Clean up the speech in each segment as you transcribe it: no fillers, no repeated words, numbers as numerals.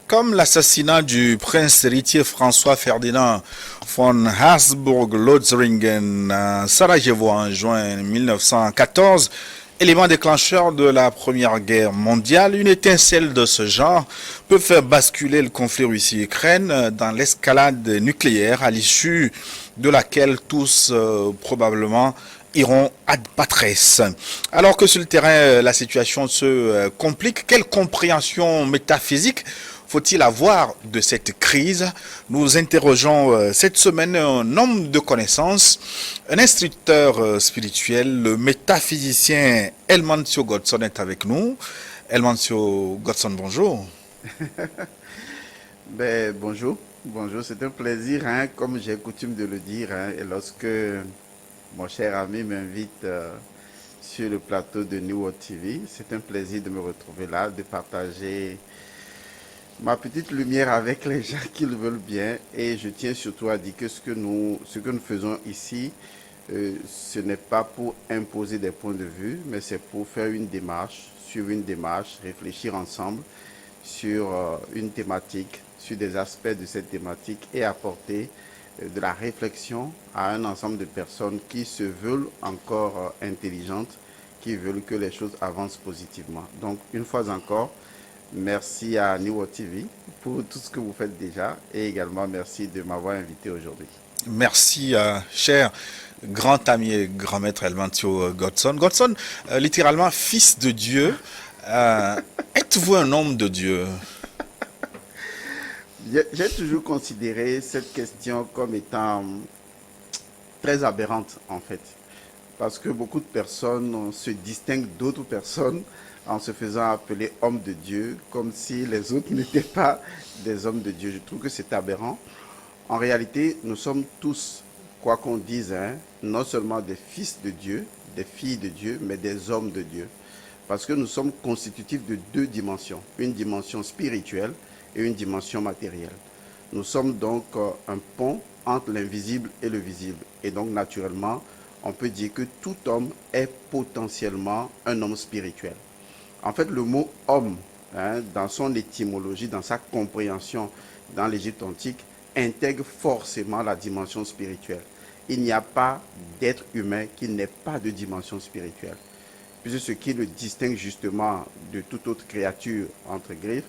Comme l'assassinat du prince héritier François Ferdinand von Habsbourg-Lothringen à Sarajevo en juin 1914, élément déclencheur de la Première Guerre mondiale, une étincelle de ce genre peut faire basculer le conflit Russie-Ukraine dans l'escalade nucléaire à l'issue de laquelle tous probablement iront ad patres. Alors que sur le terrain, la situation se complique, quelle compréhension métaphysique faut-il avoir de cette crise? Nous interrogeons cette semaine un homme de connaissance, un instructeur spirituel, le métaphysicien Elmancio Godson est avec nous. Elmancio Godson, bonjour. Bonjour, bonjour, c'est un plaisir, hein, comme j'ai coutume de le dire, hein, et lorsque mon cher ami m'invite sur le plateau de New World TV, c'est un plaisir de me retrouver là, de partager ma petite lumière avec les gens qui le veulent bien, et je tiens surtout à dire que ce que nous faisons ici, ce n'est pas pour imposer des points de vue, mais c'est pour faire une démarche, suivre une démarche, réfléchir ensemble sur une thématique, sur des aspects de cette thématique et apporter de la réflexion à un ensemble de personnes qui se veulent encore intelligentes, qui veulent que les choses avancent positivement. Donc, une fois encore, merci à New World TV pour tout ce que vous faites déjà et également merci de m'avoir invité aujourd'hui. Merci, cher grand ami et grand maître Elmancio Godson. Godson, littéralement fils de Dieu. Êtes-vous un homme de Dieu? J'ai toujours considéré cette question comme étant très aberrante en fait. Parce que beaucoup de personnes se distinguent d'autres personnes en se faisant appeler homme de Dieu, comme si les autres n'étaient pas des hommes de Dieu. Je trouve que c'est aberrant. En réalité, nous sommes tous, quoi qu'on dise, hein, non seulement des fils de Dieu, des filles de Dieu, mais des hommes de Dieu. Parce que nous sommes constitutifs de deux dimensions, une dimension spirituelle et une dimension matérielle. Nous sommes donc un pont entre l'invisible et le visible. Et donc, naturellement, on peut dire que tout homme est potentiellement un homme spirituel. En fait, le mot homme, hein, dans son étymologie, dans sa compréhension dans l'Égypte antique, intègre forcément la dimension spirituelle. Il n'y a pas d'être humain qui n'ait pas de dimension spirituelle. Puisque ce qui le distingue justement de toute autre créature, entre griffes,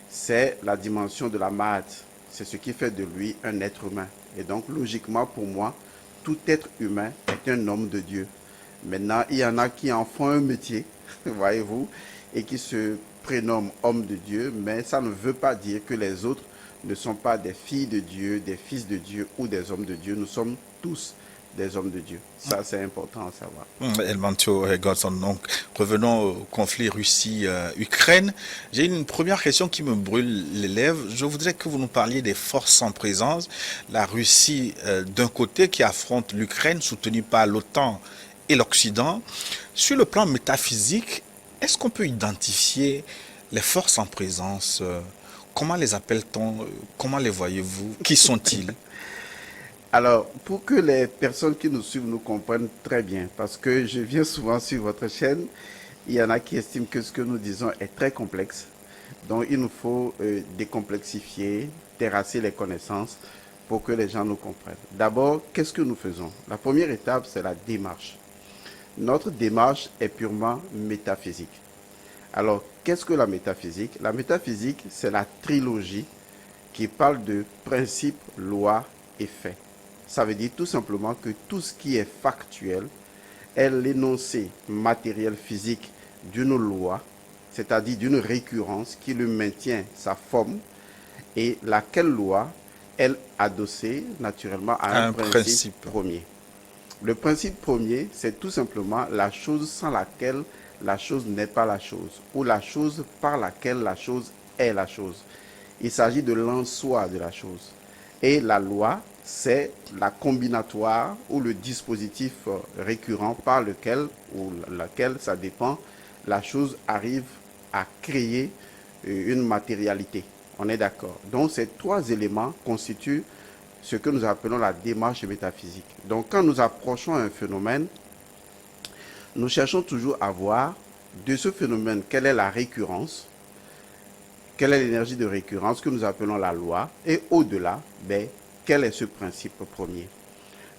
c'est la dimension de la Mahat. C'est ce qui fait de lui un être humain. Et donc, logiquement, pour moi, tout être humain est un homme de Dieu. Maintenant, il y en a qui en font un métier, voyez-vous, et qui se prénomment homme de Dieu, mais ça ne veut pas dire que les autres ne sont pas des filles de Dieu, des fils de Dieu ou des hommes de Dieu. Nous sommes tous des hommes de Dieu. Ça, c'est important à savoir. Elmancio Godson, donc revenons au conflit Russie-Ukraine. J'ai une première question qui me brûle les lèvres. Je voudrais que vous nous parliez des forces en présence. La Russie, d'un côté, qui affronte l'Ukraine, soutenue par l'OTAN et l'Occident. Sur le plan métaphysique, est-ce qu'on peut identifier les forces en présence? Comment les appelle-t-on? Comment les voyez-vous? Qui sont-ils? Alors, pour que les personnes qui nous suivent nous comprennent très bien, parce que je viens souvent sur votre chaîne, il y en a qui estiment que ce que nous disons est très complexe. Donc, il nous faut décomplexifier, terrasser les connaissances pour que les gens nous comprennent. D'abord, qu'est-ce que nous faisons? La première étape, c'est la démarche. Notre démarche est purement métaphysique. Alors, qu'est-ce que la métaphysique? La métaphysique, c'est la trilogie qui parle de principes, lois et faits. Ça veut dire tout simplement que tout ce qui est factuel est l'énoncé matériel physique d'une loi, c'est-à-dire d'une récurrence qui lui maintient sa forme et laquelle loi est adossée naturellement à un Un principe principe. premier. Le principe premier, c'est tout simplement la chose sans laquelle la chose n'est pas la chose, ou la chose par laquelle la chose est la chose. Il s'agit de l'en-soi de la chose. Et la loi, c'est la combinatoire ou le dispositif récurrent par lequel ou laquelle, ça dépend, la chose arrive à créer une matérialité. On est d'accord. Donc ces trois éléments constituent ce que nous appelons la démarche métaphysique. Donc quand nous approchons un phénomène, nous cherchons toujours à voir de ce phénomène quelle est la récurrence, quelle est l'énergie de récurrence que nous appelons la loi, et au-delà, quel est ce principe premier?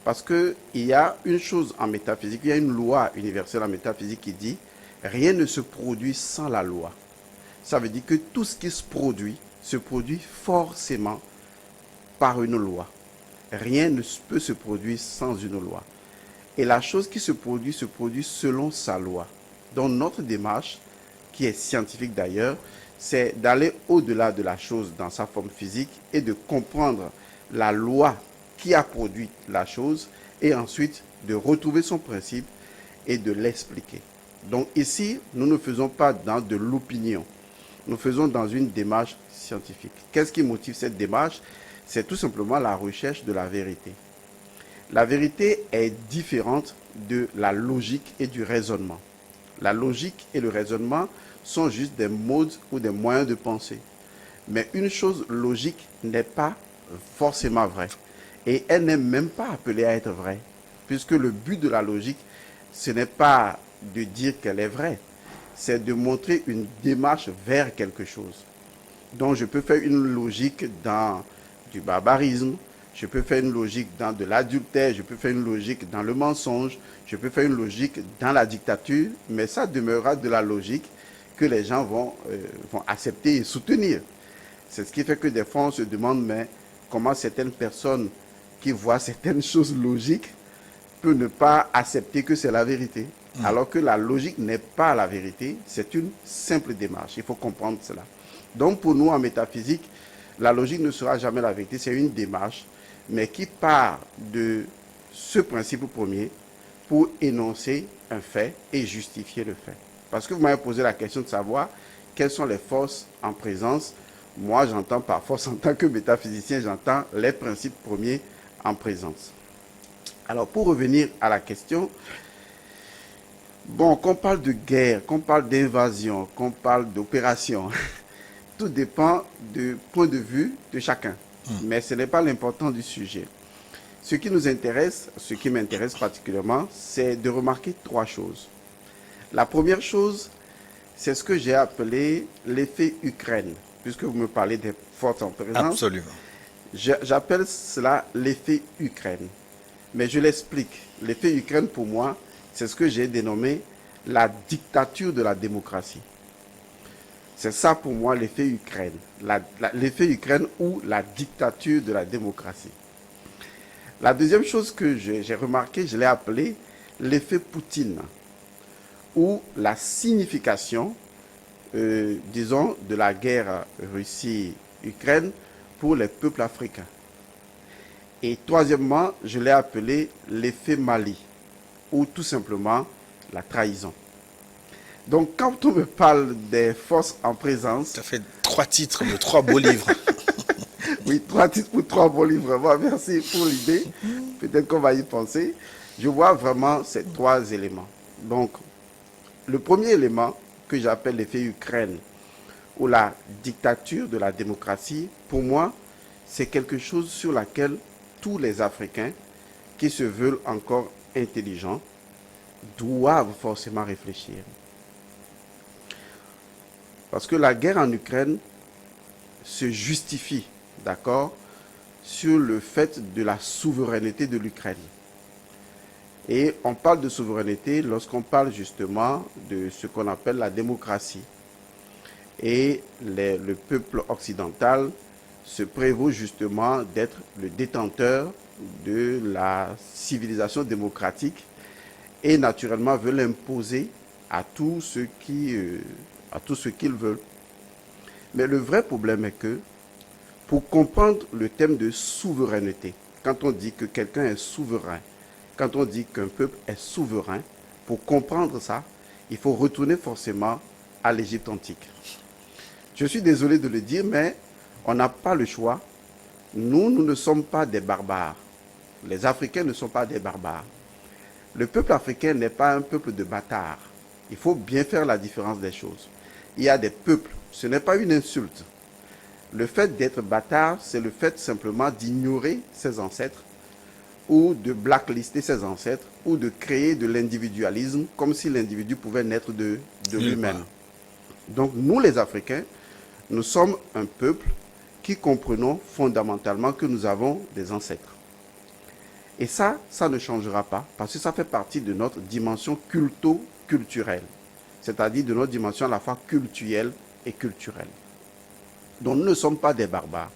Parce qu'il y a une chose en métaphysique, il y a une loi universelle en métaphysique qui dit « rien ne se produit sans la loi ». Ça veut dire que tout ce qui se produit forcément par une loi. Rien ne peut se produire sans une loi. Et la chose qui se produit selon sa loi. Donc notre démarche, qui est scientifique d'ailleurs, c'est d'aller au-delà de la chose dans sa forme physique et de comprendre la loi qui a produit la chose et ensuite de retrouver son principe et de l'expliquer. Donc ici, nous ne faisons pas dans de l'opinion, nous faisons dans une démarche scientifique. Qu'est-ce qui motive cette démarche? C'est tout simplement la recherche de la vérité. La vérité est différente de la logique et du raisonnement. La logique et le raisonnement sont juste des modes ou des moyens de penser. Mais une chose logique n'est pas forcément vraie. Et elle n'est même pas appelée à être vraie. Puisque le but de la logique, ce n'est pas de dire qu'elle est vraie. C'est de montrer une démarche vers quelque chose. Donc je peux faire une logique dans du barbarisme, je peux faire une logique dans de l'adultère, je peux faire une logique dans le mensonge, je peux faire une logique dans la dictature, mais ça demeurera de la logique que les gens vont accepter et soutenir. C'est ce qui fait que des fois on se demande, mais comment certaines personnes qui voient certaines choses logiques peuvent ne pas accepter que c'est la vérité. Alors que la logique n'est pas la vérité, c'est une simple démarche. Il faut comprendre cela. Donc pour nous en métaphysique, la logique ne sera jamais la vérité, c'est une démarche, mais qui part de ce principe premier pour énoncer un fait et justifier le fait. Parce que vous m'avez posé la question de savoir quelles sont les forces en présence. Moi, j'entends par force, en tant que métaphysicien, j'entends les principes premiers en présence. Alors, pour revenir à la question, bon, qu'on parle de guerre, qu'on parle d'invasion, qu'on parle d'opération, tout dépend du point de vue de chacun. Mais ce n'est pas l'important du sujet. Ce qui nous intéresse, ce qui m'intéresse particulièrement, c'est de remarquer trois choses. La première chose, c'est ce que j'ai appelé l'effet Ukraine, puisque vous me parlez des forces en présence. Absolument. J'appelle cela l'effet Ukraine. Mais je l'explique. L'effet Ukraine, pour moi, c'est ce que j'ai dénommé la dictature de la démocratie. C'est ça pour moi l'effet Ukraine. L'effet Ukraine ou la dictature de la démocratie. La deuxième chose que j'ai remarqué, je l'ai appelé l'effet Poutine, ou la signification, disons, de la guerre Russie-Ukraine pour les peuples africains. Et troisièmement, je l'ai appelé l'effet Mali, ou tout simplement la trahison. Donc, quand on me parle des forces en présence... Ça fait 3 titres de 3 beaux livres. Oui, 3 titres pour 3 beaux livres. Bon, merci pour l'idée. Peut-être qu'on va y penser. Je vois vraiment ces 3 éléments. Donc, le premier élément que j'appelle l'effet Ukraine, ou la dictature de la démocratie, pour moi, c'est quelque chose sur laquelle tous les Africains qui se veulent encore intelligents doivent forcément réfléchir. Parce que la guerre en Ukraine se justifie, d'accord, sur le fait de la souveraineté de l'Ukraine. Et on parle de souveraineté lorsqu'on parle justement de ce qu'on appelle la démocratie. Et le peuple occidental se prévaut justement d'être le détenteur de la civilisation démocratique et naturellement veut l'imposer à tous ceux qu'ils veulent. Mais le vrai problème est que pour comprendre le thème de souveraineté, quand on dit que quelqu'un est souverain, quand on dit qu'un peuple est souverain, pour comprendre ça, il faut retourner forcément à l'Égypte antique. Je suis désolé de le dire, mais on n'a pas le choix. Nous ne sommes pas des barbares. Les Africains ne sont pas des barbares. Le peuple africain n'est pas un peuple de bâtards. Il faut bien faire la différence des choses. Il y a des peuples, ce n'est pas une insulte. Le fait d'être bâtard, c'est le fait simplement d'ignorer ses ancêtres ou de blacklister ses ancêtres ou de créer de l'individualisme comme si l'individu pouvait naître de lui-même. Donc nous les Africains, Nous sommes un peuple qui comprenons fondamentalement que nous avons des ancêtres. Et ça ne changera pas parce que ça fait partie de notre dimension culturelle, c'est-à-dire de notre dimension à la fois cultuelle et culturelle. Donc nous ne sommes pas des barbares.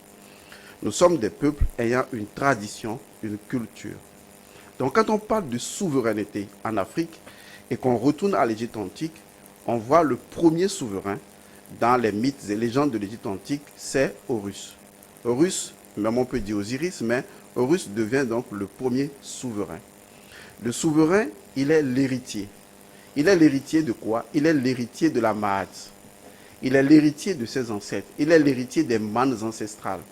Nous sommes des peuples ayant une tradition, une culture. Donc quand on parle de souveraineté en Afrique et qu'on retourne à l'Égypte antique, on voit le premier souverain dans les mythes et légendes de l'Égypte antique, c'est Horus. Horus, même on peut dire Osiris, mais Horus devient donc le premier souverain. Le souverain, il est l'héritier. Il est l'héritier de quoi? Il est l'héritier de la Maat. Il est l'héritier de ses ancêtres. Il est l'héritier des manes ancestrales.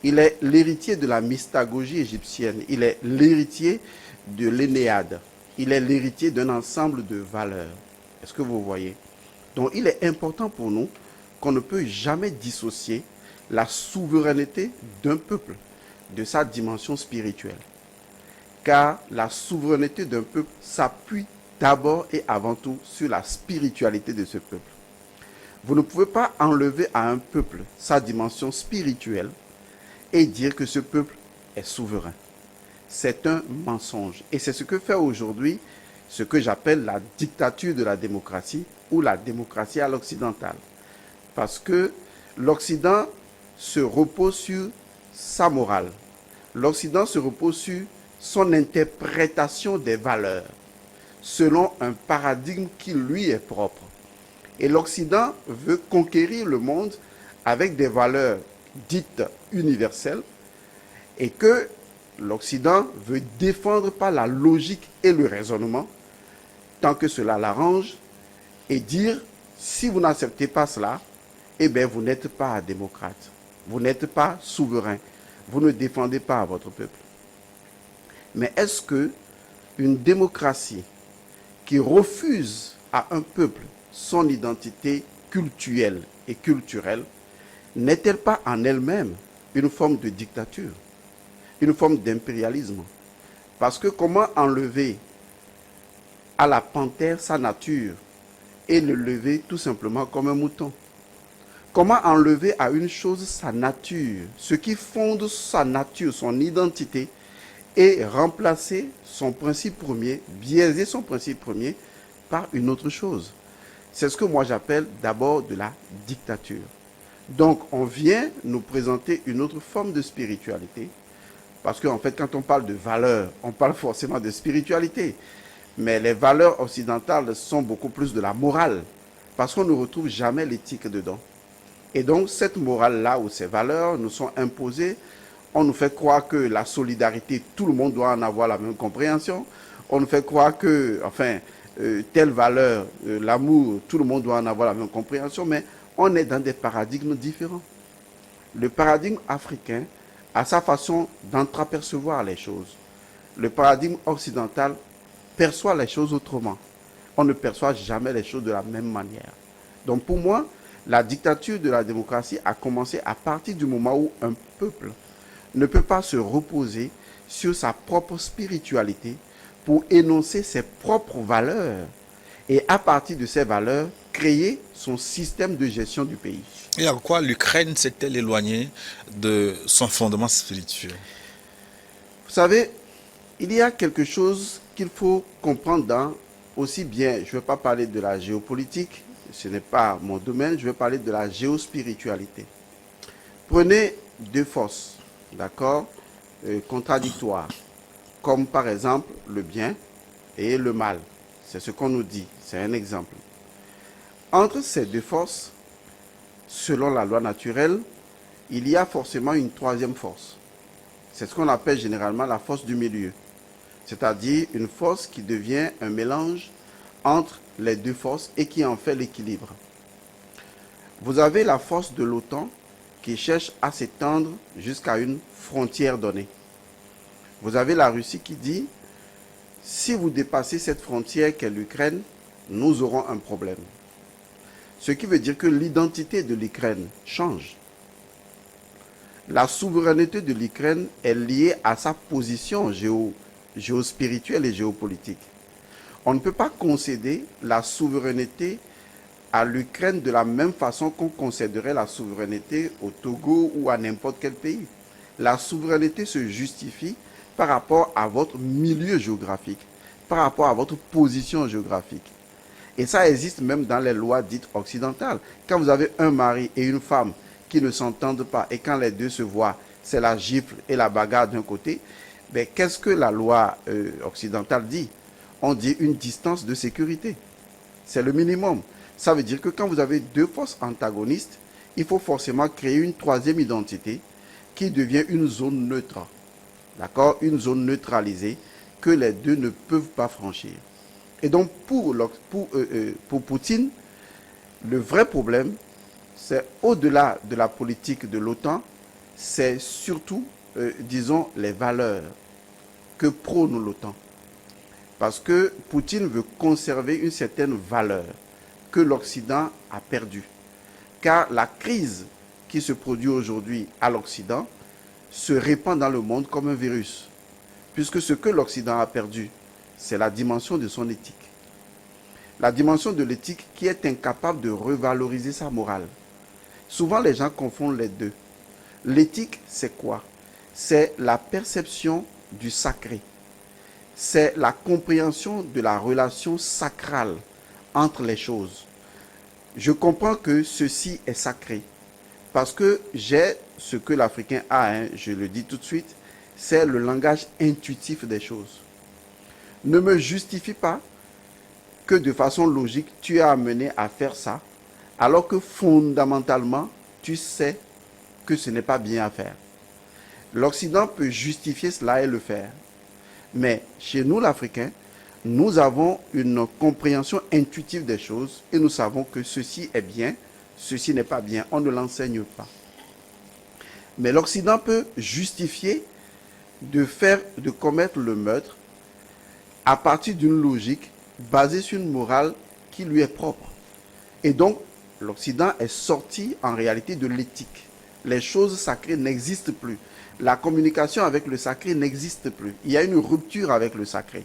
Il est l'héritier de la mystagogie égyptienne. Il est l'héritier de l'Énéade. Il est l'héritier d'un ensemble de valeurs. Est-ce que vous voyez? Donc il est important pour nous qu'on ne peut jamais dissocier la souveraineté d'un peuple de sa dimension spirituelle. Car la souveraineté d'un peuple s'appuie d'abord et avant tout sur la spiritualité de ce peuple. Vous ne pouvez pas enlever à un peuple sa dimension spirituelle et dire que ce peuple est souverain. C'est un mensonge. Et c'est ce que fait aujourd'hui ce que j'appelle la dictature de la démocratie ou la démocratie à l'occidentale. Parce que l'Occident se repose sur sa morale. L'Occident se repose sur son interprétation des valeurs selon un paradigme qui lui est propre. Et l'Occident veut conquérir le monde avec des valeurs dites universelles et que l'Occident veut défendre par la logique et le raisonnement tant que cela l'arrange et dire si vous n'acceptez pas cela, eh bien vous n'êtes pas démocrate, vous n'êtes pas souverain, vous ne défendez pas votre peuple. Mais est-ce que une démocratie qui refuse à un peuple son identité cultuelle et culturelle n'est-elle pas en elle-même une forme de dictature, une forme d'impérialisme? Parce que comment enlever à la panthère sa nature et le lever tout simplement comme un mouton? Comment enlever à une chose sa nature, ce qui fonde sa nature, son identité, et remplacer son principe premier, biaiser son principe premier par une autre chose? C'est ce que moi j'appelle d'abord de la dictature. Donc on vient nous présenter une autre forme de spiritualité, parce qu'en fait quand on parle de valeurs, on parle forcément de spiritualité, mais les valeurs occidentales sont beaucoup plus de la morale, parce qu'on ne retrouve jamais l'éthique dedans. Et donc cette morale-là ou ces valeurs nous sont imposées. On nous fait croire que la solidarité, tout le monde doit en avoir la même compréhension. On nous fait croire que, telle valeur, l'amour, tout le monde doit en avoir la même compréhension, mais on est dans des paradigmes différents. Le paradigme africain a sa façon d'entreapercevoir les choses. Le paradigme occidental perçoit les choses autrement. On ne perçoit jamais les choses de la même manière. Donc pour moi, la dictature de la démocratie a commencé à partir du moment où un peuple ne peut pas se reposer sur sa propre spiritualité pour énoncer ses propres valeurs et à partir de ces valeurs, créer son système de gestion du pays. Et en quoi l'Ukraine s'est-elle éloignée de son fondement spirituel? Vous savez, il y a quelque chose qu'il faut comprendre dans aussi bien, je ne vais pas parler de la géopolitique, ce n'est pas mon domaine, je vais parler de la géospiritualité. Prenez deux forces, d'accord, contradictoires, comme par exemple le bien et le mal. C'est ce qu'on nous dit, c'est un exemple. Entre ces deux forces, selon la loi naturelle, il y a forcément une troisième force. C'est ce qu'on appelle généralement la force du milieu. C'est-à-dire une force qui devient un mélange entre les deux forces et qui en fait l'équilibre. Vous avez la force de l'OTAN qui cherche à s'étendre jusqu'à une frontière donnée. Vous avez la Russie qui dit, si vous dépassez cette frontière qu'est l'Ukraine, nous aurons un problème. Ce qui veut dire que l'identité de l'Ukraine change. La souveraineté de l'Ukraine est liée à sa position géospirituelle et géopolitique. On ne peut pas concéder la souveraineté à l'Ukraine de la même façon qu'on concéderait la souveraineté au Togo ou à n'importe quel pays. La souveraineté se justifie par rapport à votre milieu géographique, par rapport à votre position géographique. Et ça existe même dans les lois dites occidentales. Quand vous avez un mari et une femme qui ne s'entendent pas et quand les deux se voient, c'est la gifle et la bagarre d'un côté, ben, qu'est-ce que la loi occidentale dit? On dit une distance de sécurité. C'est le minimum. Ça veut dire que quand vous avez deux forces antagonistes, il faut forcément créer une troisième identité qui devient une zone neutre. D'accord? Une zone neutralisée que les deux ne peuvent pas franchir. Et donc pour Poutine, le vrai problème, c'est au-delà de la politique de l'OTAN, c'est surtout, disons, les valeurs que prône l'OTAN. Parce que Poutine veut conserver une certaine valeur que l'Occident a perdue. Car la crise qui se produit aujourd'hui à l'Occident se répand dans le monde comme un virus. Puisque ce que l'Occident a perdu, c'est la dimension de son éthique. La dimension de l'éthique qui est incapable de revaloriser sa morale. Souvent, les gens confondent les deux. L'éthique, c'est quoi? C'est la perception du sacré. C'est la compréhension de la relation sacrale entre les choses. Je comprends que ceci est sacré parce que j'ai ce que l'Africain a, je le dis tout de suite, c'est le langage intuitif des choses. Ne me justifie pas que de façon logique, tu es amené à faire ça, alors que fondamentalement, tu sais que ce n'est pas bien à faire. L'Occident peut justifier cela et le faire. Mais chez nous, l'Africain, nous avons une compréhension intuitive des choses et nous savons que ceci est bien, ceci n'est pas bien. On ne l'enseigne pas. Mais l'Occident peut justifier de commettre le meurtre à partir d'une logique basée sur une morale qui lui est propre. Et donc, l'Occident est sorti en réalité de l'éthique. Les choses sacrées n'existent plus. La communication avec le sacré n'existe plus. Il y a une rupture avec le sacré.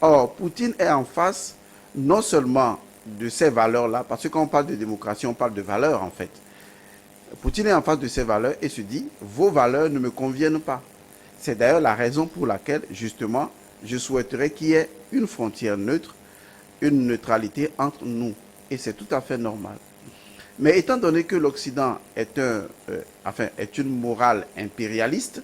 Or, Poutine est en face non seulement de ces valeurs-là, parce que quand on parle de démocratie, on parle de valeurs en fait. Poutine est en face de ces valeurs et se dit, vos valeurs ne me conviennent pas. C'est d'ailleurs la raison pour laquelle, justement, je souhaiterais qu'il y ait une frontière neutre, une neutralité entre nous. Et c'est tout à fait normal. Mais étant donné que l'Occident est une morale impérialiste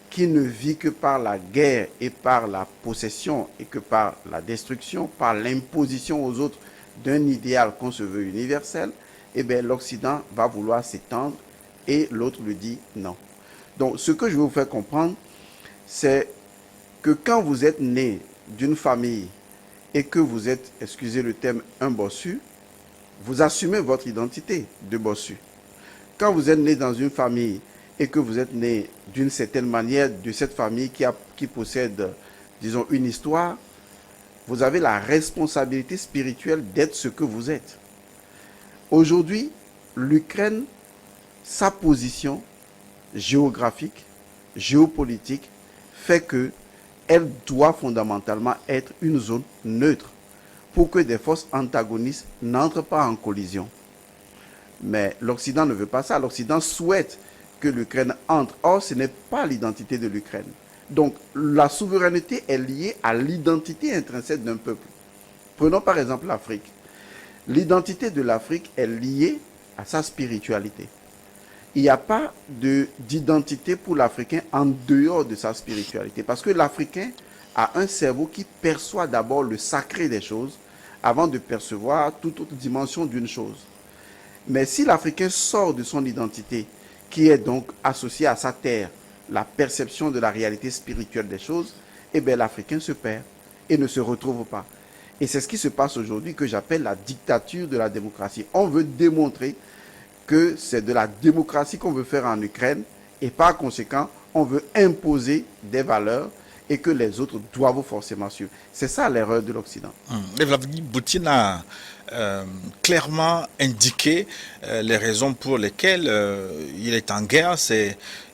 qui ne vit que par la guerre et par la possession et que par la destruction, par l'imposition aux autres d'un idéal qu'on se veut universel, eh bien l'Occident va vouloir s'étendre et l'autre lui dit non. Donc ce que je veux vous faire comprendre, c'est que quand vous êtes né d'une famille et que vous êtes, excusez le terme, un bossu, vous assumez votre identité de bossu. Quand vous êtes né dans une famille et que vous êtes né d'une certaine manière de cette famille qui possède, disons, une histoire, vous avez la responsabilité spirituelle d'être ce que vous êtes. Aujourd'hui, l'Ukraine, sa position géographique, géopolitique, fait qu'elle doit fondamentalement être une zone neutre pour que des forces antagonistes n'entrent pas en collision. Mais l'Occident ne veut pas ça. L'Occident souhaite que l'Ukraine entre. Or, ce n'est pas l'identité de l'Ukraine. Donc, la souveraineté est liée à l'identité intrinsèque d'un peuple. Prenons par exemple l'Afrique. L'identité de l'Afrique est liée à sa spiritualité. Il n'y a pas d'identité pour l'Africain en dehors de sa spiritualité. Parce que l'Africain a un cerveau qui perçoit d'abord le sacré des choses avant de percevoir toute autre dimension d'une chose. Mais si l'Africain sort de son identité, qui est donc associée à sa terre, la perception de la réalité spirituelle des choses, eh bien l'Africain se perd et ne se retrouve pas. Et c'est ce qui se passe aujourd'hui que j'appelle la dictature de la démocratie. On veut démontrer que c'est de la démocratie qu'on veut faire en Ukraine et par conséquent, on veut imposer des valeurs et que les autres doivent forcément suivre. C'est ça l'erreur de l'Occident. Et Vladimir Poutine a clairement indiqué les raisons pour lesquelles il est en guerre.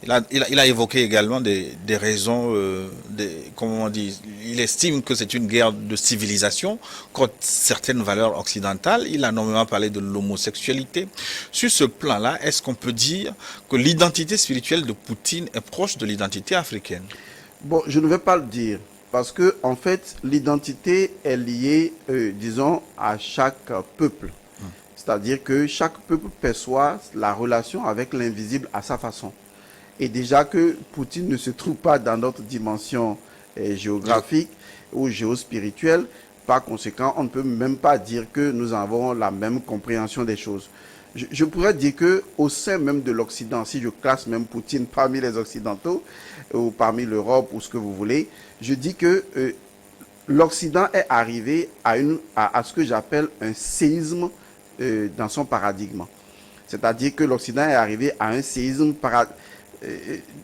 Il a évoqué également des raisons, comment on dit, il estime que c'est une guerre de civilisation contre certaines valeurs occidentales. Il a énormément parlé de l'homosexualité. Sur ce plan-là, est-ce qu'on peut dire que l'identité spirituelle de Poutine est proche de l'identité africaine? Bon, je ne vais pas le dire. Parce que, en fait, l'identité est liée, disons, à chaque peuple. C'est-à-dire que chaque peuple perçoit la relation avec l'invisible à sa façon. Et déjà que Poutine ne se trouve pas dans notre dimension géographique ou géospirituelle, par conséquent, on ne peut même pas dire que nous avons la même compréhension des choses. Je pourrais dire que au sein même de l'Occident, si je classe même Poutine parmi les Occidentaux, ou parmi l'Europe, ou ce que vous voulez, je dis que l'Occident est arrivé à ce que j'appelle un séisme dans son paradigme. C'est-à-dire que l'Occident est arrivé à un séisme,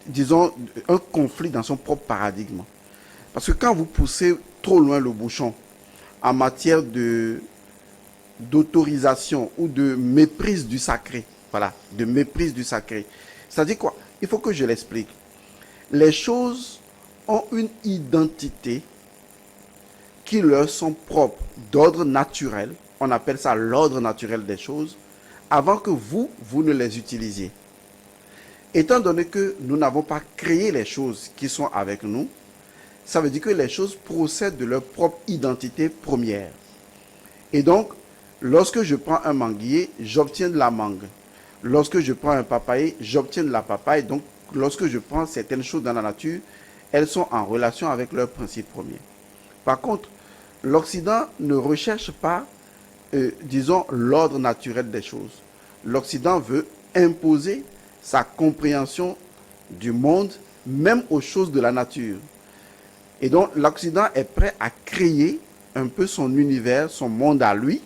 disons, un conflit dans son propre paradigme. Parce que quand vous poussez trop loin le bouchon en matière d'autorisation ou de méprise du sacré, voilà, de méprise du sacré, c'est-à-dire quoi? Il faut que je l'explique. Les choses ont une identité qui leur sont propres, d'ordre naturel. On appelle ça l'ordre naturel des choses, avant que vous ne les utilisiez. Étant donné que nous n'avons pas créé les choses qui sont avec nous, ça veut dire que les choses procèdent de leur propre identité première. Et donc, lorsque je prends un manguier, j'obtiens de la mangue. Lorsque je prends un papaye, j'obtiens de la papaye. Donc, lorsque je prends certaines choses dans la nature, elles sont en relation avec leur principe premier. Par contre, l'Occident ne recherche pas, disons, l'ordre naturel des choses. L'Occident veut imposer sa compréhension du monde, même aux choses de la nature. Et donc, l'Occident est prêt à créer un peu son univers, son monde à lui,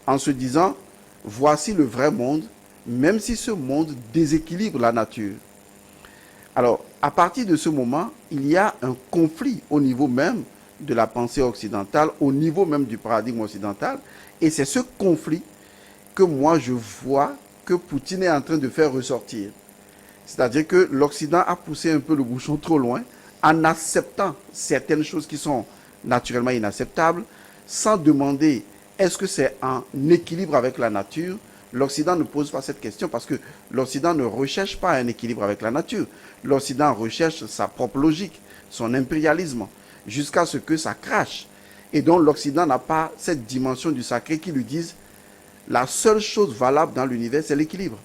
en se disant, voici le vrai monde, même si ce monde déséquilibre la nature. Alors, à partir de ce moment, il y a un conflit au niveau même de la pensée occidentale, au niveau même du paradigme occidental, et c'est ce conflit que moi je vois que Poutine est en train de faire ressortir. C'est-à-dire que l'Occident a poussé un peu le bouchon trop loin en acceptant certaines choses qui sont naturellement inacceptables, sans demander est-ce que c'est en équilibre avec la nature. L'Occident ne pose pas cette question parce que l'Occident ne recherche pas un équilibre avec la nature. L'Occident recherche sa propre logique, son impérialisme, jusqu'à ce que ça crache. Et donc l'Occident n'a pas cette dimension du sacré qui lui dise la seule chose valable dans l'univers, c'est l'équilibre.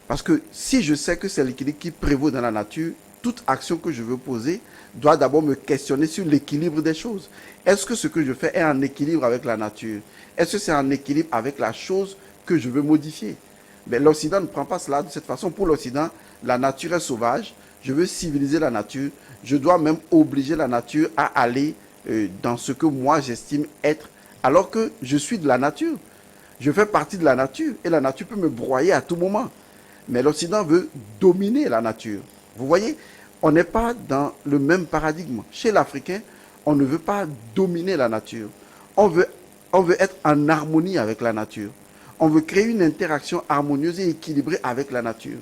Parce que si je sais que c'est l'équilibre qui prévaut dans la nature, toute action que je veux poser doit d'abord me questionner sur l'équilibre des choses. Est-ce que ce que je fais est en équilibre avec la nature? Est-ce que c'est en équilibre avec la chose que je veux modifier? Mais l'Occident ne prend pas cela de cette façon. Pour l'Occident, la nature est sauvage. Je veux civiliser la nature. Je dois même obliger la nature à aller dans ce que moi j'estime être, alors que je suis de la nature. Je fais partie de la nature et la nature peut me broyer à tout moment. Mais l'Occident veut dominer la nature. Vous voyez, on n'est pas dans le même paradigme. Chez l'Africain, on ne veut pas dominer la nature. On veut être en harmonie avec la nature. On veut créer une interaction harmonieuse et équilibrée avec la nature.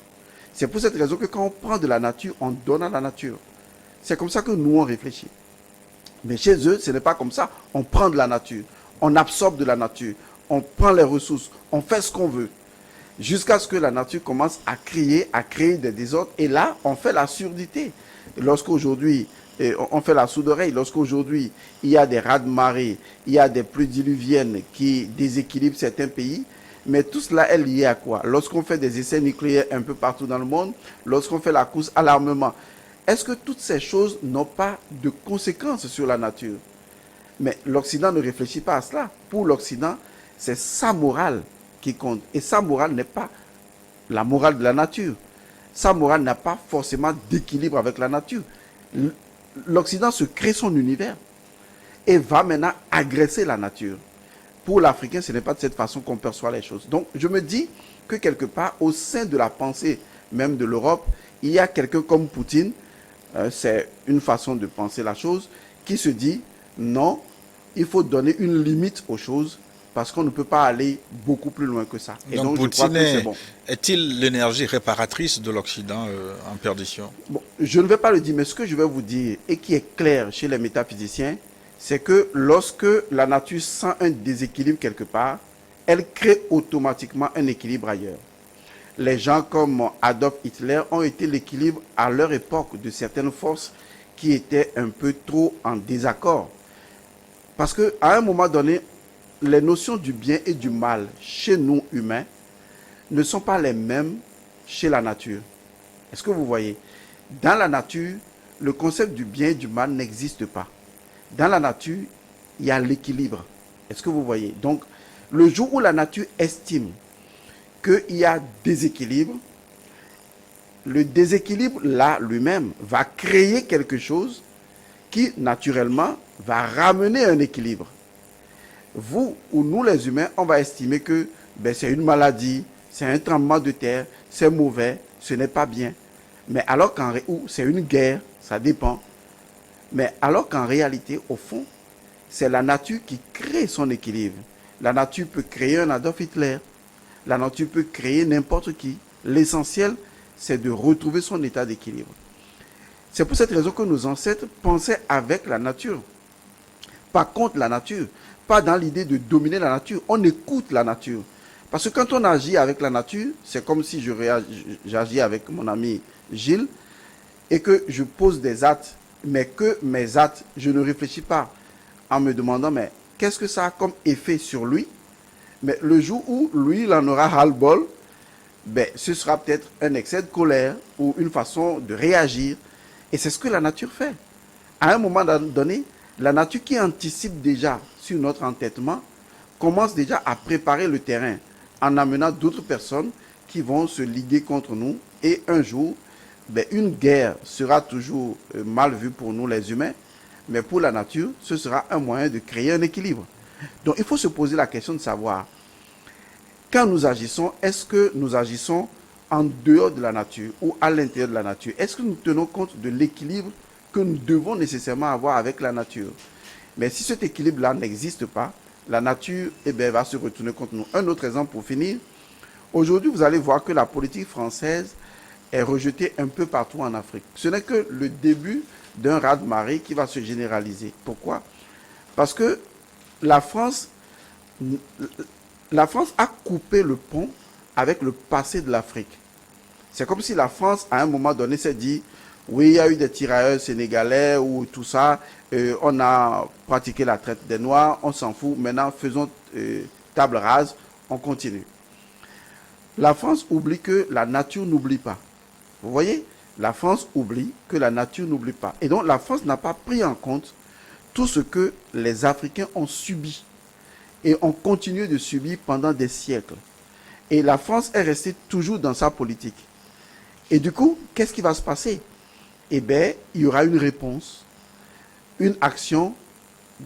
C'est pour cette raison que quand on prend de la nature, on donne à la nature. C'est comme ça que nous, on réfléchit. Mais chez eux, ce n'est pas comme ça. On prend de la nature. On absorbe de la nature. On prend les ressources. On fait ce qu'on veut. Jusqu'à ce que la nature commence à créer des désordres. Et là, on fait la surdité. Lorsqu'aujourd'hui, on fait la sourde oreille, lorsqu'aujourd'hui, il y a des raz-de-marée, il y a des pluies diluviennes qui déséquilibrent certains pays, mais tout cela est lié à quoi? Lorsqu'on fait des essais nucléaires un peu partout dans le monde, lorsqu'on fait la course à l'armement, est-ce que toutes ces choses n'ont pas de conséquences sur la nature? Mais l'Occident ne réfléchit pas à cela. Pour l'Occident, c'est sa morale qui compte. Et sa morale n'est pas la morale de la nature. Sa morale n'a pas forcément d'équilibre avec la nature. L'Occident se crée son univers et va maintenant agresser la nature. Pour l'Africain, ce n'est pas de cette façon qu'on perçoit les choses. Donc, je me dis que quelque part, au sein de la pensée même de l'Europe, il y a quelqu'un comme Poutine C'est une façon de penser la chose qui se dit non, il faut donner une limite aux choses parce qu'on ne peut pas aller beaucoup plus loin que ça. Et donc je crois Poutine que c'est bon. est-il l'énergie réparatrice de l'Occident en perdition? Bon, je ne vais pas le dire, mais ce que je vais vous dire et qui est clair chez les métaphysiciens, c'est que lorsque la nature sent un déséquilibre quelque part, elle crée automatiquement un équilibre ailleurs. Les gens comme Adolf Hitler ont été l'équilibre à leur époque de certaines forces qui étaient un peu trop en désaccord. Parce qu'à un moment donné, les notions du bien et du mal chez nous humains ne sont pas les mêmes chez la nature. Est-ce que vous voyez? Dans la nature, le concept du bien et du mal n'existe pas. Dans la nature, il y a l'équilibre. Est-ce que vous voyez? Donc, le jour où la nature estime qu'il y a déséquilibre, le déséquilibre là lui-même va créer quelque chose qui naturellement va ramener un équilibre. Vous ou nous les humains, on va estimer que c'est une maladie, c'est un tremblement de terre, c'est mauvais, ce n'est pas bien. Mais alors qu'en c'est une guerre, ça dépend. Mais alors qu'en réalité, au fond, c'est la nature qui crée son équilibre. La nature peut créer un Adolf Hitler. La nature peut créer n'importe qui. L'essentiel, c'est de retrouver son état d'équilibre. C'est pour cette raison que nos ancêtres pensaient avec la nature. Pas contre la nature. Pas dans l'idée de dominer la nature. On écoute la nature. Parce que quand on agit avec la nature, c'est comme si j'agis avec mon ami Gilles et que je pose des actes, mais que mes actes, je ne réfléchis pas en me demandant, mais qu'est-ce que ça a comme effet sur lui? Mais le jour où lui, il en aura ras-le-bol, ce sera peut-être un excès de colère ou une façon de réagir. Et c'est ce que la nature fait. À un moment donné, la nature qui anticipe déjà sur notre entêtement commence déjà à préparer le terrain en amenant d'autres personnes qui vont se liguer contre nous. Et un jour, une guerre sera toujours mal vue pour nous les humains, mais pour la nature, ce sera un moyen de créer un équilibre. Donc il faut se poser la question de savoir, quand nous agissons, est-ce que nous agissons en dehors de la nature ou à l'intérieur de la nature? Est-ce que nous tenons compte de l'équilibre que nous devons nécessairement avoir avec la nature? Mais si cet équilibre-là n'existe pas, la nature va se retourner contre nous. Un autre exemple pour finir. Aujourd'hui, vous allez voir que la politique française est rejetée un peu partout en Afrique. Ce n'est que le début d'un raz-de-marée qui va se généraliser. Pourquoi? Parce que la France a coupé le pont avec le passé de l'Afrique. C'est comme si la France, à un moment donné, s'est dit, oui, il y a eu des tirailleurs sénégalais ou tout ça, on a pratiqué la traite des Noirs, on s'en fout, maintenant faisons table rase, on continue. La France oublie que la nature n'oublie pas. Vous voyez? La France oublie que la nature n'oublie pas. Et donc la France n'a pas pris en compte tout ce que les Africains ont subi et ont continué de subir pendant des siècles. Et la France est restée toujours dans sa politique. Et du coup, qu'est-ce qui va se passer? Il y aura une réponse, une action,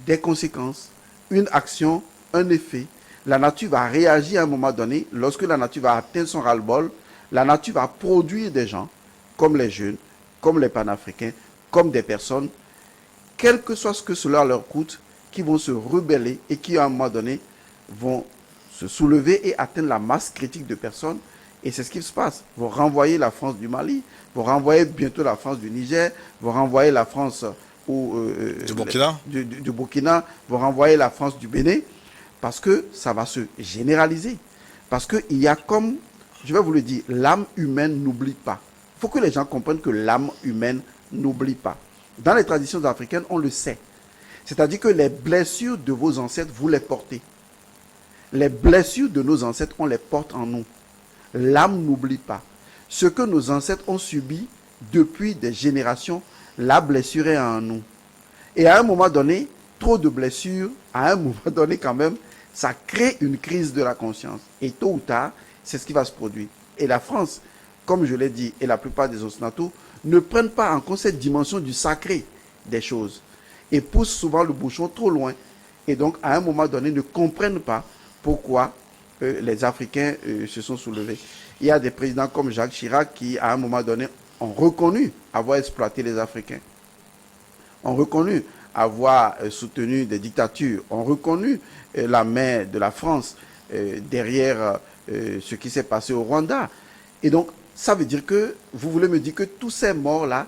des conséquences, une action, un effet. La nature va réagir à un moment donné. Lorsque la nature va atteindre son ras-le-bol, la nature va produire des gens, comme les jeunes, comme les panafricains, comme des personnes, quel que soit ce que cela leur coûte, qui vont se rebeller et qui, à un moment donné, vont se soulever et atteindre la masse critique de personnes. Et c'est ce qui se passe. Vous renvoyez la France du Mali, vous renvoyez bientôt la France du Niger, vous renvoyez la France du Burkina. Du Burkina, vous renvoyez la France du Bénin, parce que ça va se généraliser. Parce qu'il y a comme, je vais vous le dire, l'âme humaine n'oublie pas. Il faut que les gens comprennent que l'âme humaine n'oublie pas. Dans les traditions africaines, on le sait. C'est-à-dire que les blessures de vos ancêtres, vous les portez. Les blessures de nos ancêtres, on les porte en nous. L'âme n'oublie pas. Ce que nos ancêtres ont subi depuis des générations, la blessure est en nous. Et à un moment donné, trop de blessures, à un moment donné quand même, ça crée une crise de la conscience. Et tôt ou tard, c'est ce qui va se produire. Et la France, comme je l'ai dit, et la plupart des Occidentaux, ne prennent pas en compte cette dimension du sacré des choses. Et poussent souvent le bouchon trop loin. Et donc, à un moment donné, ne comprennent pas pourquoi les Africains se sont soulevés. Il y a des présidents comme Jacques Chirac qui, à un moment donné, ont reconnu avoir exploité les Africains, ont reconnu avoir soutenu des dictatures, ont reconnu la main de la France derrière ce qui s'est passé au Rwanda. Et donc, ça veut dire que, vous voulez me dire que tous ces morts-là,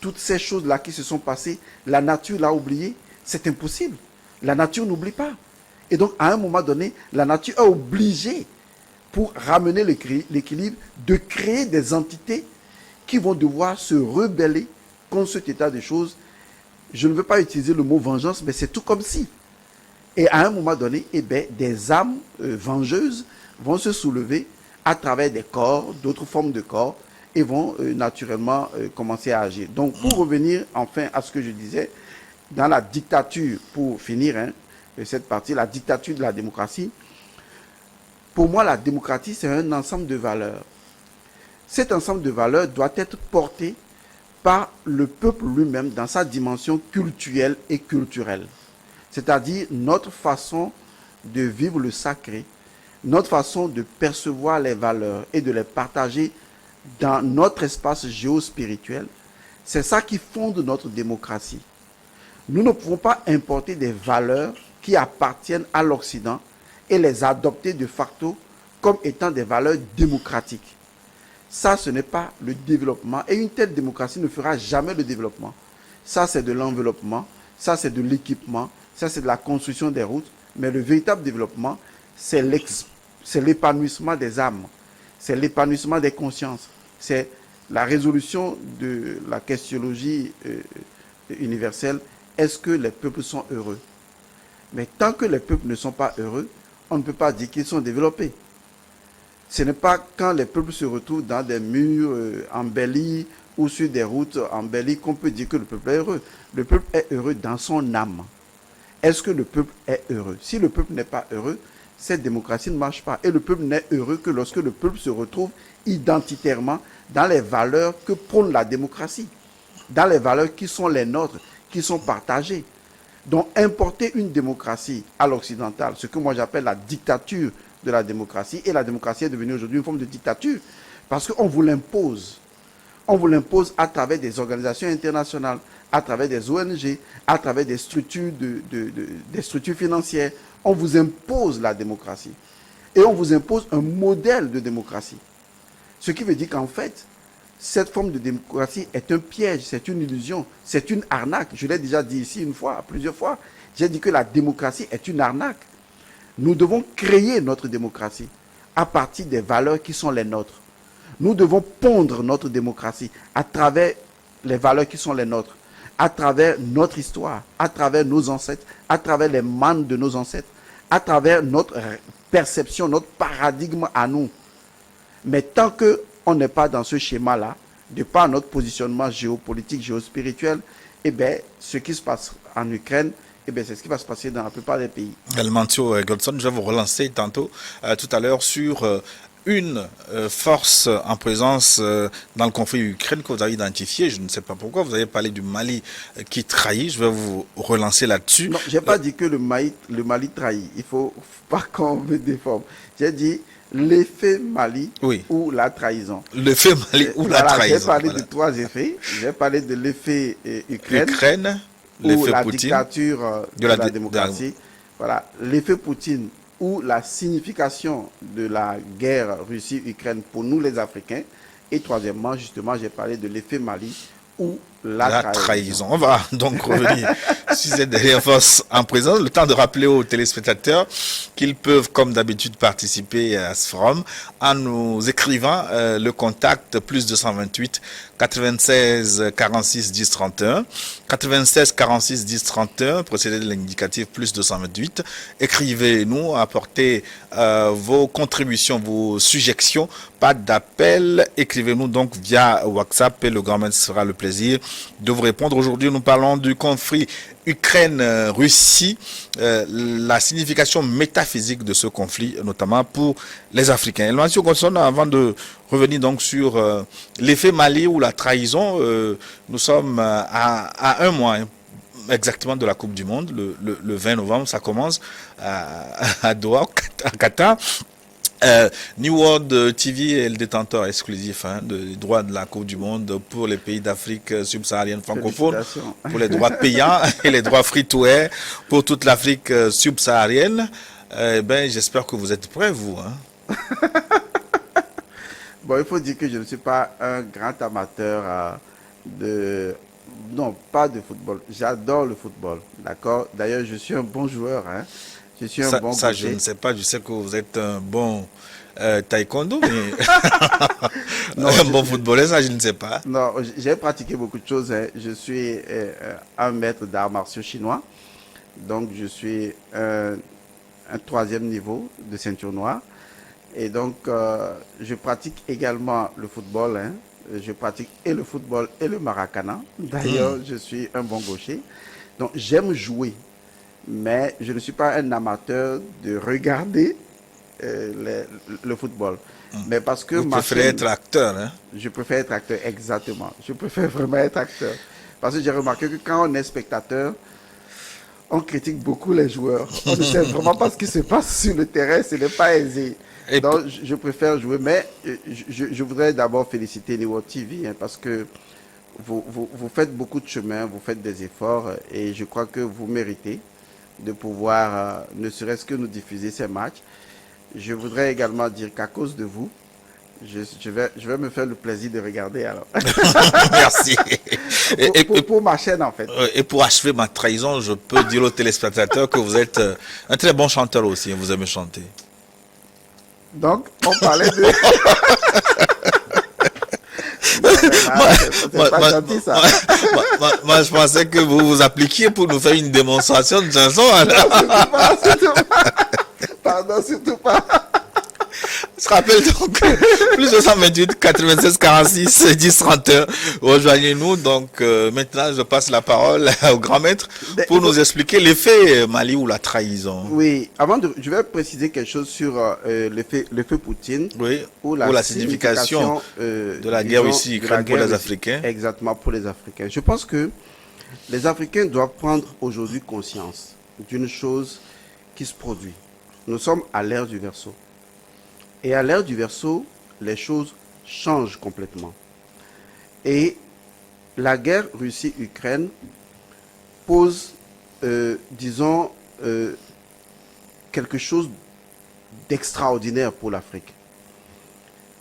toutes ces choses-là qui se sont passées, la nature l'a oublié? C'est impossible. La nature n'oublie pas. Et donc, à un moment donné, la nature est obligée, pour ramener l'équilibre, de créer des entités qui vont devoir se rebeller contre cet état de choses. Je ne veux pas utiliser le mot vengeance, mais c'est tout comme si. Et à un moment donné, eh bien, des âmes vengeuses vont se soulever à travers des corps, d'autres formes de corps, et vont naturellement commencer à agir. Donc, pour revenir enfin à ce que je disais, dans la dictature, pour finir cette partie, la dictature de la démocratie, pour moi, la démocratie, c'est un ensemble de valeurs. Cet ensemble de valeurs doit être porté par le peuple lui-même dans sa dimension culturelle et culturelle. C'est-à-dire notre façon de vivre le sacré, notre façon de percevoir les valeurs et de les partager dans notre espace géospirituel. C'est ça qui fonde notre démocratie. Nous ne pouvons pas importer des valeurs qui appartiennent à l'Occident et les adopter de facto comme étant des valeurs démocratiques. Ça, ce n'est pas le développement. Et une telle démocratie ne fera jamais le développement. Ça, c'est de l'enveloppement. Ça, c'est de l'équipement. Ça, c'est de la construction des routes. Mais le véritable développement, c'est l'épanouissement des âmes. C'est l'épanouissement des consciences. C'est la résolution de la questionologie universelle. Est-ce que les peuples sont heureux? Mais tant que les peuples ne sont pas heureux, on ne peut pas dire qu'ils sont développés. Ce n'est pas quand les peuples se retrouvent dans des murs embellis ou sur des routes embellies qu'on peut dire que le peuple est heureux. Le peuple est heureux dans son âme. Est-ce que le peuple est heureux? Si le peuple n'est pas heureux, cette démocratie ne marche pas. Et le peuple n'est heureux que lorsque le peuple se retrouve identitairement dans les valeurs que prône la démocratie, dans les valeurs qui sont les nôtres, qui sont partagées. Donc, importer une démocratie à l'occidental, ce que moi j'appelle la dictature de la démocratie, et la démocratie est devenue aujourd'hui une forme de dictature, parce qu'on vous l'impose. On vous l'impose à travers des organisations internationales, à travers des ONG, à travers des structures, des structures financières. On vous impose la démocratie. Et on vous impose un modèle de démocratie. Ce qui veut dire qu'en fait, cette forme de démocratie est un piège, c'est une illusion, c'est une arnaque. Je l'ai déjà dit ici une fois, plusieurs fois. J'ai dit que la démocratie est une arnaque. Nous devons créer notre démocratie à partir des valeurs qui sont les nôtres. Nous devons pondre notre démocratie à travers les valeurs qui sont les nôtres, à travers notre histoire, à travers nos ancêtres, à travers les mannes de nos ancêtres, à travers notre perception, notre paradigme à nous. Mais tant qu'on n'est pas dans ce schéma-là, de par notre positionnement géopolitique, géospirituel, eh bien, ce qui se passe en Ukraine, eh bien, c'est ce qui va se passer dans la plupart des pays. Elmantio Godson, je vais vous relancer tout à l'heure sur une force en présence dans le conflit Ukraine que vous avez identifié. Je ne sais pas pourquoi. Vous avez parlé du Mali qui trahit. Je vais vous relancer là-dessus. Non, je n'ai pas dit que le Mali trahit. Il ne faut pas qu'on me déforme. J'ai dit l'effet Mali ou la trahison. L'effet Mali ou la trahison. J'ai parlé de trois effets. J'ai parlé de l'effet Ukraine ou la Poutine, dictature de la démocratie. Voilà, l'effet Poutine ou la signification de la guerre Russie-Ukraine pour nous les Africains. Et troisièmement, justement, j'ai parlé de l'effet Mali ou la trahison. On va donc revenir sur cette dernière force en présence. Le temps de rappeler aux téléspectateurs qu'ils peuvent, comme d'habitude, participer à ce forum en nous écrivant le contact plus 228 96 46 10 31 96 46 10 31, procédé de l'indicatif plus 228. Écrivez-nous, apportez vos contributions, vos suggestions. Pas d'appel, écrivez-nous donc via WhatsApp et le grand maître sera le plaisir de vous répondre. Aujourd'hui, nous parlons du conflit Ukraine-Russie, la signification métaphysique de ce conflit, notamment pour les Africains. Et M. Godson, avant de revenir donc sur l'effet Mali ou la trahison, nous sommes à un mois exactement de la Coupe du Monde, le 20 novembre, ça commence à Doha, à Qatar. New World TV est le détenteur exclusif des droits de la Coupe du Monde pour les pays d'Afrique subsaharienne francophone, Félicitations. pour les droits payants et les droits free-to-air pour toute l'Afrique subsaharienne. J'espère que vous êtes prêts, vous. Bon, il faut dire que je ne suis pas un grand amateur de... Non, pas de football. J'adore le football, d'accord? D'ailleurs, je suis un bon joueur, hein. Je suis un bon Ça, je gaucher. ne sais pas. Je sais que vous êtes un bon taekwondo, mais Non, un bon footballeur, ça, je ne sais pas. non, j'ai pratiqué beaucoup de choses, hein. Je suis un maître d'arts martiaux chinois. Donc, je suis un troisième niveau de ceinture noire. Et donc, je pratique également le football, hein. Je pratique et le football et le maracana. D'ailleurs, je suis un bon gaucher. Donc, j'aime jouer, mais je ne suis pas un amateur de regarder le football. Mais parce que Vous ma préférez chaîne, être acteur, hein? je préfère être acteur, exactement. Je préfère vraiment être acteur. Parce que j'ai remarqué que quand on est spectateur, on critique beaucoup les joueurs. On ne sait vraiment pas ce qui se passe sur le terrain, ce n'est pas aisé. Et Donc, je préfère jouer, mais je voudrais d'abord féliciter Neo TV, hein, parce que vous faites beaucoup de chemin, vous faites des efforts, et je crois que vous méritez de pouvoir, ne serait-ce que nous diffuser ces matchs. Je voudrais également dire qu'à cause de vous, je vais me faire le plaisir de regarder alors. merci. Pour ma chaîne en fait. Et pour achever ma trahison, je peux dire aux téléspectateurs que vous êtes un très bon chanteur aussi, hein, vous aimez chanter. Donc, on parlait de... C'est pas gentil ça. Moi, je pensais que vous vous appliquiez pour nous faire une démonstration de chanson. Surtout pas. Pardon, surtout pas. Je rappelle donc plus 228 96 46 10 31. Rejoignez-nous. Donc maintenant, je passe la parole au grand maître pour nous expliquer l'effet Mali ou la trahison. Oui, je vais préciser quelque chose sur l'effet Poutine. Oui, Ou la signification de la guerre ici ukraine pour les Africains. Exactement, pour les Africains. Je pense que les Africains doivent prendre aujourd'hui conscience d'une chose qui se produit. Nous sommes à l'ère du Verseau. Et à l'ère du Verseau, les choses changent complètement. Et la guerre Russie-Ukraine pose, disons, quelque chose d'extraordinaire pour l'Afrique.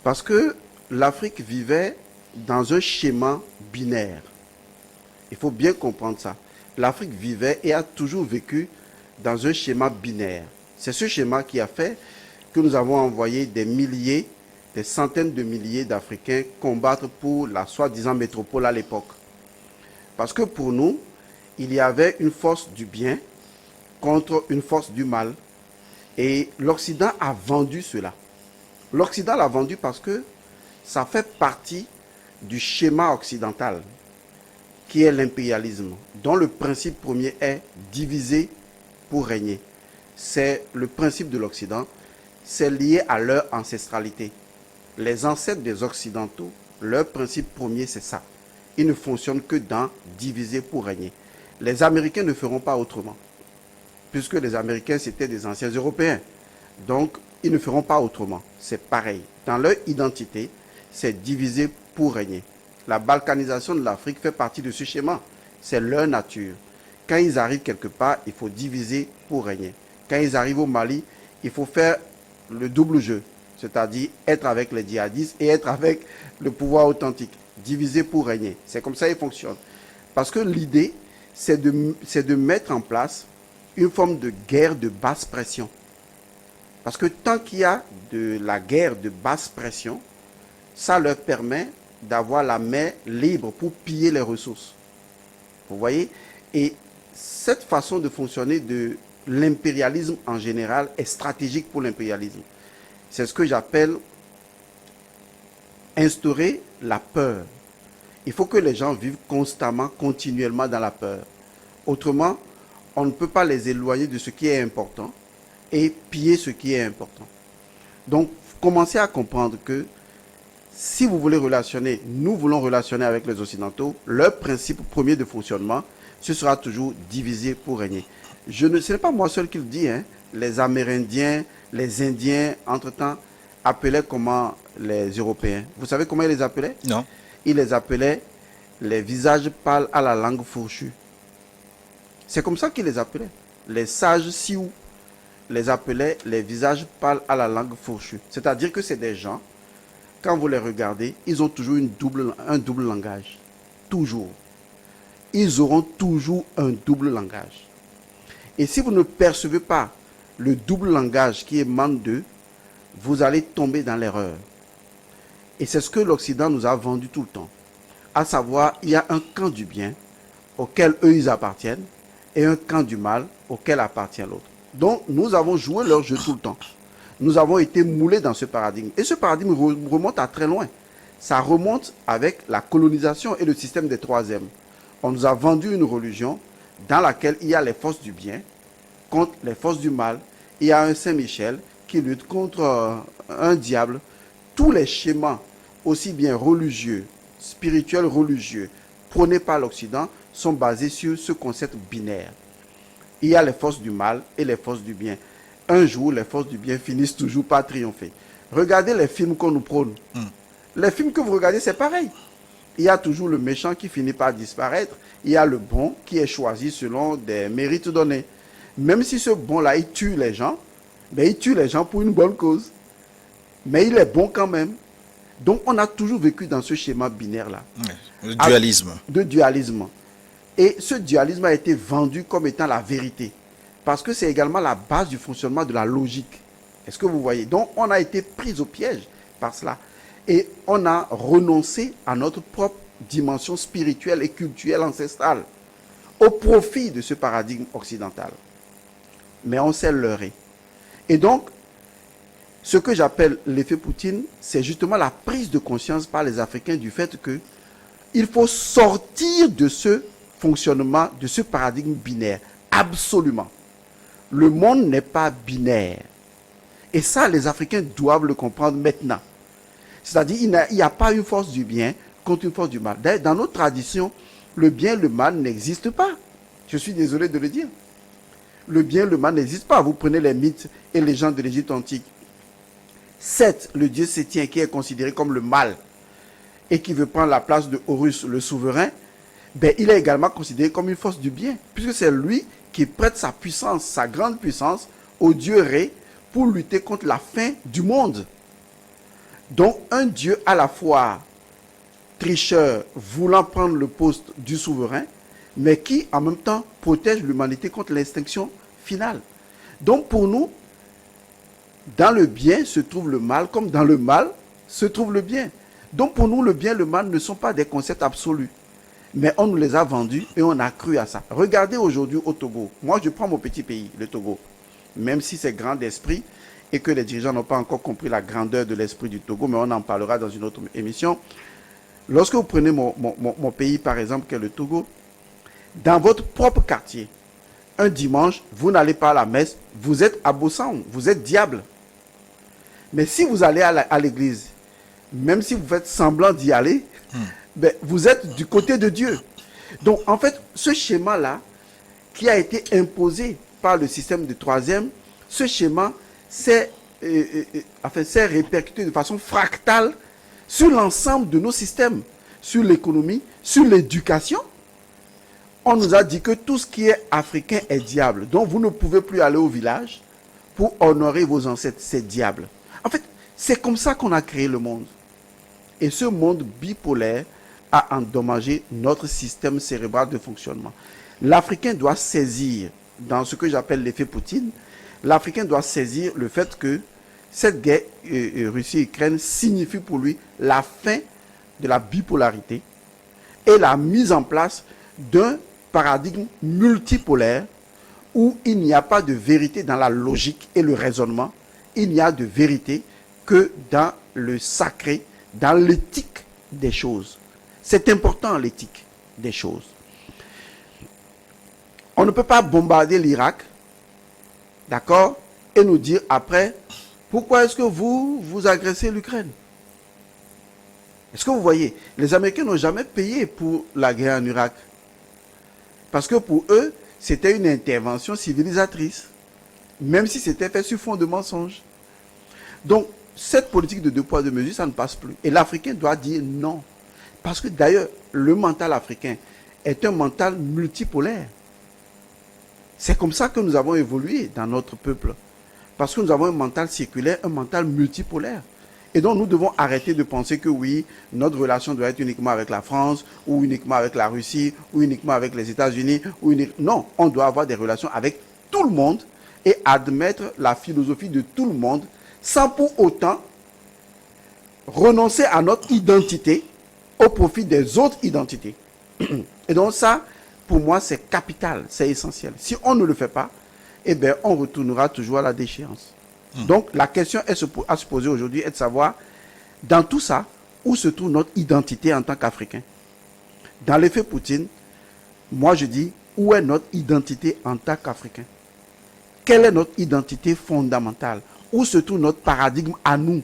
Parce que l'Afrique vivait dans un schéma binaire. Il faut bien comprendre ça. L'Afrique vivait et a toujours vécu dans un schéma binaire. C'est ce schéma qui a fait que nous avons envoyé des milliers, des centaines de milliers d'Africains combattre pour la soi-disant métropole à l'époque. Parce que pour nous, il y avait une force du bien contre une force du mal. Et l'Occident a vendu cela. L'Occident l'a vendu parce que ça fait partie du schéma occidental, qui est l'impérialisme, dont le principe premier est diviser pour régner. C'est le principe de l'Occident. C'est lié à leur ancestralité. Les ancêtres des Occidentaux, leur principe premier, c'est ça. Ils ne fonctionnent que dans diviser pour régner. Les Américains ne feront pas autrement, puisque les Américains, c'était des anciens Européens. Donc, ils ne feront pas autrement. C'est pareil. Dans leur identité, c'est diviser pour régner. La balkanisation de l'Afrique fait partie de ce schéma. C'est leur nature. Quand ils arrivent quelque part, il faut diviser pour régner. Quand ils arrivent au Mali, il faut faire le double jeu, c'est-à-dire être avec les djihadistes et être avec le pouvoir authentique, diviser pour régner. C'est comme ça qu'ils fonctionnent. Parce que l'idée, c'est de mettre en place une forme de guerre de basse pression. Parce que tant qu'il y a de la guerre de basse pression, ça leur permet d'avoir la main libre pour piller les ressources. Vous voyez? Et cette façon de fonctionner de l'impérialisme en général est stratégique pour l'impérialisme. C'est ce que j'appelle instaurer la peur. Il faut que les gens vivent constamment, continuellement dans la peur. Autrement, on ne peut pas les éloigner de ce qui est important et piller ce qui est important. Donc, commencez à comprendre que si vous voulez relationner, nous voulons relationner avec les Occidentaux, leur principe premier de fonctionnement, ce sera toujours diviser pour régner. Ce n'est pas moi seul qui le dis, hein. Les Amérindiens, les Indiens, entre-temps, appelaient comment les Européens? Vous savez comment ils les appelaient? Non. Ils les appelaient les visages pâles à la langue fourchue. C'est comme ça qu'ils les appelaient. Les sages Sioux les appelaient les visages pâles à la langue fourchue. C'est-à-dire que c'est des gens, quand vous les regardez, ils ont toujours un double langage. Toujours. Ils auront toujours un double langage. Et si vous ne percevez pas le double langage qui émane d'eux, vous allez tomber dans l'erreur. Et c'est ce que l'Occident nous a vendu tout le temps. À savoir, il y a un camp du bien auquel eux ils appartiennent et un camp du mal auquel appartient l'autre. Donc nous avons joué leur jeu tout le temps. Nous avons été moulés dans ce paradigme. Et ce paradigme remonte à très loin. Ça remonte avec la colonisation et le système des troisièmes. On nous a vendu une religion dans laquelle il y a les forces du bien contre les forces du mal. Il y a un Saint-Michel qui lutte contre un diable. Tous les schémas, aussi bien religieux, spirituels, religieux, prônés par l'Occident, sont basés sur ce concept binaire. Il y a les forces du mal et les forces du bien. Un jour, les forces du bien finissent toujours par triompher. Regardez les films qu'on nous prône. Les films que vous regardez, c'est pareil. Il y a toujours le méchant qui finit par disparaître. Il y a le bon qui est choisi selon des mérites donnés. Même si ce bon-là, il tue les gens, mais il tue les gens pour une bonne cause. Mais il est bon quand même. Donc, on a toujours vécu dans ce schéma binaire-là. Le dualisme. De dualisme. Et ce dualisme a été vendu comme étant la vérité. Parce que c'est également la base du fonctionnement de la logique. Est-ce que vous voyez? Donc, on a été pris au piège par cela. Et on a renoncé à notre propre dimension spirituelle et culturelle ancestrale au profit de ce paradigme occidental. Mais on s'est leurré. Et donc, ce que j'appelle l'effet Poutine, c'est justement la prise de conscience par les Africains du fait qu'il faut sortir de ce fonctionnement, de ce paradigme binaire. Absolument. Le monde n'est pas binaire. Et ça, les Africains doivent le comprendre maintenant. C'est-à-dire qu'il n'y a pas une force du bien contre une force du mal. D'ailleurs, dans notre tradition, le bien et le mal n'existent pas. Je suis désolé de le dire. Le bien et le mal n'existent pas. Vous prenez les mythes et les légendes de l'Égypte antique. Seth, le dieu sétien, qui est considéré comme le mal et qui veut prendre la place de Horus, le souverain, ben, il est également considéré comme une force du bien, puisque c'est lui qui prête sa puissance, sa grande puissance, au dieu Ré pour lutter contre la fin du monde. Donc, un dieu à la fois tricheur, voulant prendre le poste du souverain, mais qui, en même temps, protège l'humanité contre l'extinction finale. Donc, pour nous, dans le bien se trouve le mal, comme dans le mal se trouve le bien. Donc, pour nous, le bien et le mal ne sont pas des concepts absolus. Mais on nous les a vendus et on a cru à ça. Regardez aujourd'hui au Togo. Moi, je prends mon petit pays, le Togo. Même si c'est grand d'esprit et que les dirigeants n'ont pas encore compris la grandeur de l'esprit du Togo, mais on en parlera dans une autre émission. Lorsque vous prenez mon pays, par exemple, qui est le Togo, dans votre propre quartier, un dimanche, vous n'allez pas à la messe, vous êtes à Bossang, vous êtes diable. Mais si vous allez à l'église, même si vous faites semblant d'y aller, ben, vous êtes du côté de Dieu. Donc, en fait, ce schéma-là, qui a été imposé par le système de troisième, ce schéma s'est répercuté de façon fractale sur l'ensemble de nos systèmes, sur l'économie, sur l'éducation. On nous a dit que tout ce qui est africain est diable. Donc, vous ne pouvez plus aller au village pour honorer vos ancêtres, c'est diable. En fait, c'est comme ça qu'on a créé le monde. Et ce monde bipolaire a endommagé notre système cérébral de fonctionnement. L'Africain doit saisir, dans ce que j'appelle l'effet Poutine, l'Africain doit saisir le fait que cette guerre Russie-Ukraine signifie pour lui la fin de la bipolarité et la mise en place d'un paradigme multipolaire où il n'y a pas de vérité dans la logique et le raisonnement, il n'y a de vérité que dans le sacré, dans l'éthique des choses. C'est important, l'éthique des choses. On ne peut pas bombarder l'Irak, d'accord, et nous dire après, pourquoi est-ce que vous agressez l'Ukraine? Est-ce que vous voyez? Les Américains n'ont jamais payé pour la guerre en Irak. Parce que pour eux, c'était une intervention civilisatrice, même si c'était fait sur fond de mensonges. Donc, cette politique de 2 poids 2 mesures, ça ne passe plus. Et l'Africain doit dire non. Parce que d'ailleurs, le mental africain est un mental multipolaire. C'est comme ça que nous avons évolué dans notre peuple. Parce que nous avons un mental circulaire, un mental multipolaire. Et donc nous devons arrêter de penser que oui, notre relation doit être uniquement avec la France, ou uniquement avec la Russie, ou uniquement avec les États-Unis. Non, on doit avoir des relations avec tout le monde et admettre la philosophie de tout le monde sans pour autant renoncer à notre identité au profit des autres identités. Et donc ça, pour moi, c'est capital, c'est essentiel. Si on ne le fait pas, eh bien, on retournera toujours à la déchéance. Donc, la question à se poser aujourd'hui est de savoir, dans tout ça, où se trouve notre identité en tant qu'Africain. Dans l'effet Poutine, moi je dis, où est notre identité en tant qu'Africain? Quelle est notre identité fondamentale? Où se trouve notre paradigme à nous?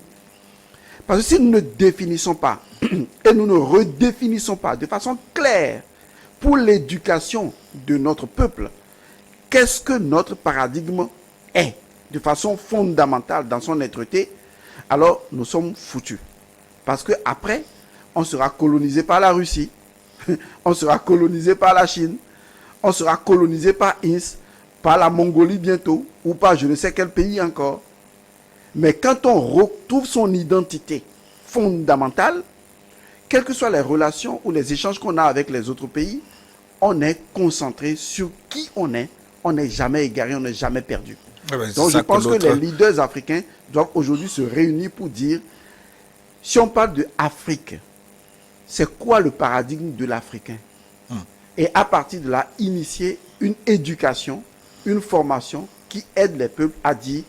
Parce que si nous ne définissons pas, et nous ne redéfinissons pas de façon claire pour l'éducation de notre peuple, qu'est-ce que notre paradigme est, de façon fondamentale dans son êtreté, alors nous sommes foutus. Parce qu'après, on sera colonisé par la Russie, on sera colonisé par la Chine, on sera colonisé par INS, par la Mongolie bientôt, ou par je ne sais quel pays encore. Mais quand on retrouve son identité fondamentale, quelles que soient les relations ou les échanges qu'on a avec les autres pays, on est concentré sur qui on n'est jamais égaré, on n'est jamais perdu. Donc je pense que les leaders africains doivent aujourd'hui se réunir pour dire, si on parle de Afrique, c'est quoi le paradigme de l'Africain? Et à partir de là, initier une éducation, une formation qui aide les peuples à dire,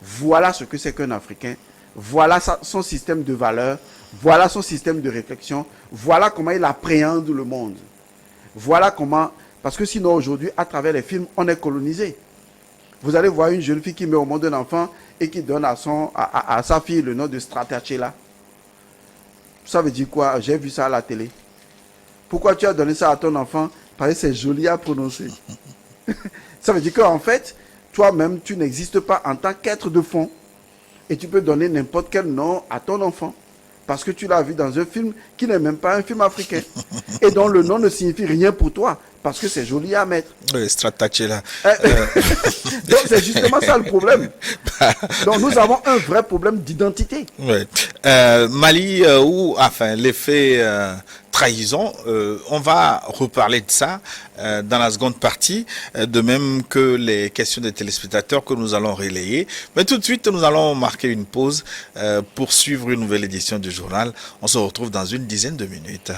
voilà ce que c'est qu'un Africain, voilà son système de valeurs, voilà son système de réflexion, voilà comment il appréhende le monde. Voilà comment, parce que sinon aujourd'hui, à travers les films, on est colonisé. Vous allez voir une jeune fille qui met au monde un enfant et qui donne à sa fille le nom de Stratachela. Ça veut dire quoi? J'ai vu ça à la télé. Pourquoi tu as donné ça à ton enfant? Parce que c'est joli à prononcer. Ça veut dire qu'en fait, toi-même, tu n'existes pas en tant qu'être de fond. Et tu peux donner n'importe quel nom à ton enfant. Parce que tu l'as vu dans un film qui n'est même pas un film africain. Et dont le nom ne signifie rien pour toi. Parce que c'est joli à mettre. Oui, Stratachela. Donc c'est justement ça le problème. Donc nous avons un vrai problème d'identité. Oui. Mali, enfin, l'effet trahison, on va reparler de ça dans la seconde partie, de même que les questions des téléspectateurs que nous allons relayer. Mais tout de suite, nous allons marquer une pause pour suivre une nouvelle édition du journal. On se retrouve dans une dizaine de minutes.